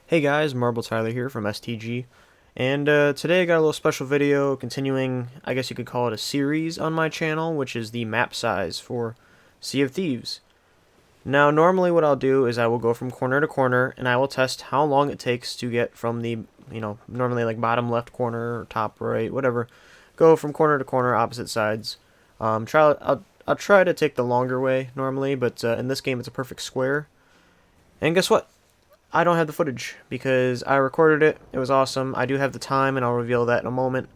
Hey guys, Marble Tyler here from STG, and today I got a little special video continuing, I guess you could call it a series on my channel, which is the map size for Sea of Thieves. Now, normally what I'll do is I will go from corner to corner, and I will test how long it takes to get from the, normally like bottom left corner, or top right, whatever, go from corner to corner, opposite sides. I'll try to take the longer way normally, but in this game it's a perfect square. And guess what? I don't have the footage because I recorded it. It was awesome. I do have the time, and I'll reveal that in a moment.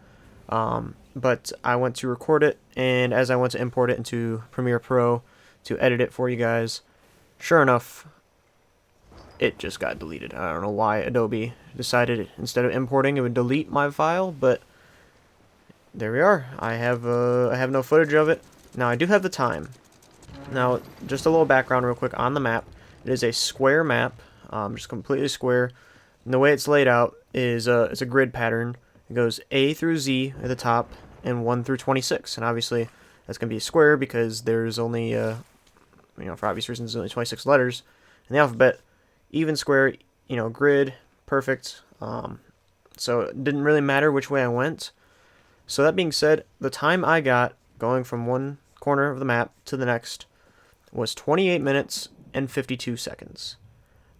But I went to record it, and as I went to import it into Premiere Pro to edit it for you guys, sure enough, it just got deleted. I don't know why Adobe decided instead of importing, it would delete my file, but there we are. I have no footage of it. Now I do have the time. Now, just a little background real quick on the map. It is a square map. Just completely square. And the way it's laid out is it's a grid pattern. It goes A through Z at the top and 1 through 26. And obviously that's going to be a square because there's only, for obvious reasons, there's only 26 letters in the alphabet. Even square, grid, perfect. So it didn't really matter which way I went. So that being said, the time I got going from one corner of the map to the next was 28 minutes and 52 seconds.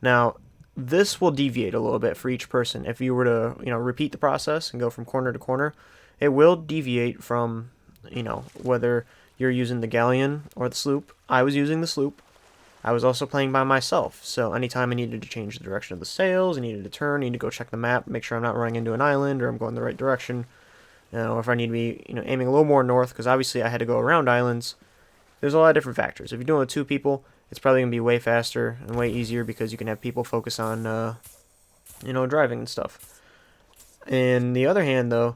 Now, this will deviate a little bit for each person. If you were to, repeat the process and go from corner to corner, it will deviate from, whether you're using the galleon or the sloop. I was using the sloop. I was also playing by myself, so anytime I needed to change the direction of the sails, I needed to turn, I need to go check the map, make sure I'm not running into an island or I'm going the right direction. If I need to be, aiming a little more north, because obviously I had to go around islands. There's a lot of different factors. If you're doing it with two people, it's probably going to be way faster and way easier because you can have people focus on, driving and stuff. And the other hand, though,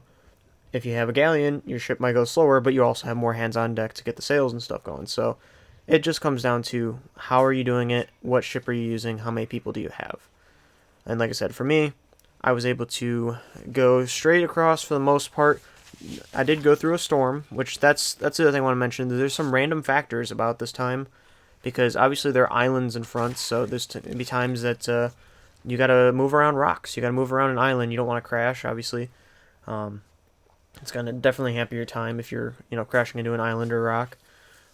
if you have a galleon, your ship might go slower, but you also have more hands on deck to get the sails and stuff going. So it just comes down to how are you doing it, what ship are you using, how many people do you have. And like I said, for me, I was able to go straight across for the most part. I did go through a storm, which that's the other thing I want to mention. There's some random factors about this time, because obviously there are islands in front, so there's be times that you gotta move around rocks. You gotta move around an island. You don't want to crash, obviously. It's gonna definitely hamper your time if you're crashing into an island or rock.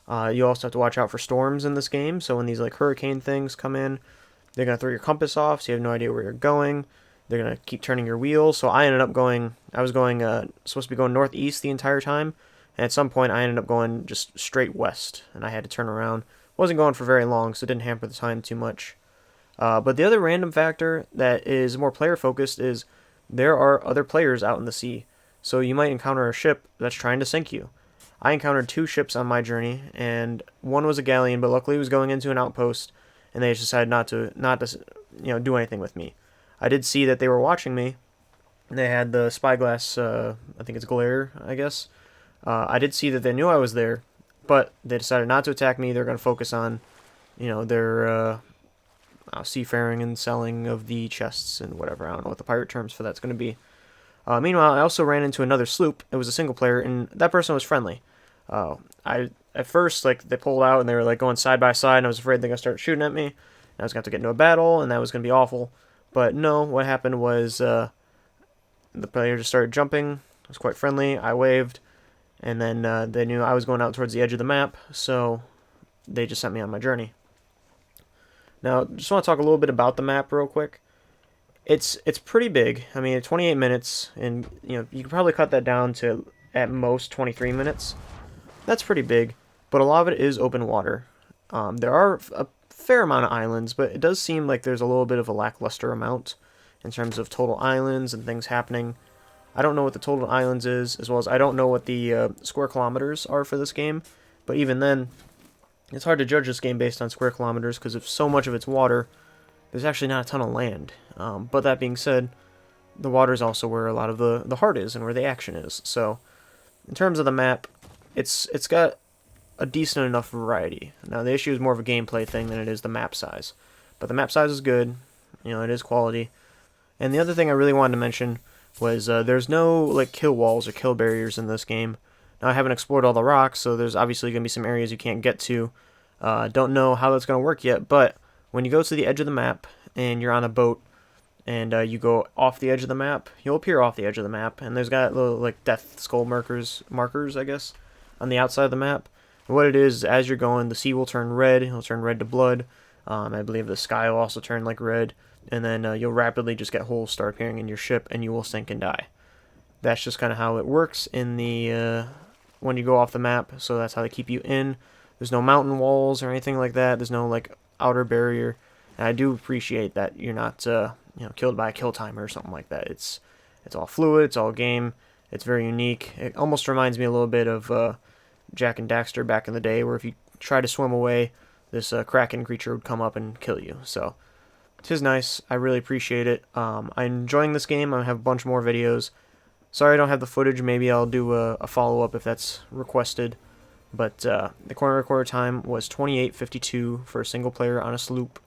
You also have to watch out for storms in this game. So when these like hurricane things come in, they're gonna throw your compass off, so you have no idea where you're going. They're gonna keep turning your wheel. So I ended up going. I was going supposed to be going northeast the entire time, and at some point I ended up going just straight west, and I had to turn around. Wasn't going for very long, so it didn't hamper the time too much. But the other random factor that is more player focused is there are other players out in the sea. So you might encounter a ship that's trying to sink you. I encountered two ships on my journey, and one was a galleon, but luckily it was going into an outpost, and they just decided not to do anything with me. I did see that they were watching me. They had the spyglass, I think it's glare, I guess. I did see that they knew I was there, but they decided not to attack me. They're going to focus on, their seafaring and selling of the chests and whatever. I don't know what the pirate terms for that's going to be. Meanwhile, I also ran into another sloop. It was a single player, and that person was friendly. At first, they pulled out and they were going side by side, and I was afraid they're going to start shooting at me. And I was going to have to get into a battle, and that was going to be awful. But no, what happened was the player just started jumping. It was quite friendly. I waved. And then they knew I was going out towards the edge of the map, so they just sent me on my journey. Now, just want to talk a little bit about the map real quick. It's pretty big. I mean, 28 minutes, and you can probably cut that down to at most 23 minutes. That's pretty big, but a lot of it is open water. There are a fair amount of islands, but it does seem like there's a little bit of a lackluster amount in terms of total islands and things happening. I don't know what the total islands is, as well as I don't know what the square kilometers are for this game. But even then, it's hard to judge this game based on square kilometers because if so much of it's water, there's actually not a ton of land. But that being said, the water is also where a lot of the heart is and where the action is. So, in terms of the map, it's got a decent enough variety. Now, the issue is more of a gameplay thing than it is the map size. But the map size is good. It is quality. And the other thing I really wanted to mention was there's no kill walls or kill barriers in this game. Now I haven't explored all the rocks, so there's obviously going to be some areas you can't get to. Don't know how that's going to work yet, but when you go to the edge of the map and you're on a boat, and you go off the edge of the map, you'll appear off the edge of the map, and there's got little like death skull markers, I guess, on the outside of the map. And what it is, as you're going, the sea will turn red. It'll turn red to blood. I believe the sky will also turn like red, and then you'll rapidly just get holes start appearing in your ship, and you will sink and die. That's just kind of how it works in the when you go off the map. So that's how they keep you in. There's no mountain walls or anything like that. There's no like outer barrier. And I do appreciate that you're not killed by a kill timer or something like that. It's all fluid. It's all game. It's very unique. It almost reminds me a little bit of Jack and Daxter back in the day, where if you try to swim away, this kraken creature would come up and kill you. So it is nice. I really appreciate it. I'm enjoying this game. I have a bunch more videos. Sorry I don't have the footage. Maybe I'll do a follow-up if that's requested. But the corner recorder time was 28:52 for a single player on a sloop.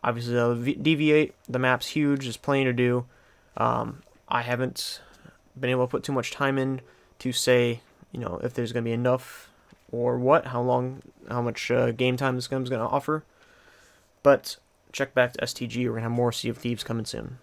Obviously, I'll deviate. The map's huge. There's plenty to do. I haven't been able to put too much time in to say, if there's going to be enough or what, how much game time this game's going to offer. But check back to STG. We're going to have more Sea of Thieves coming soon.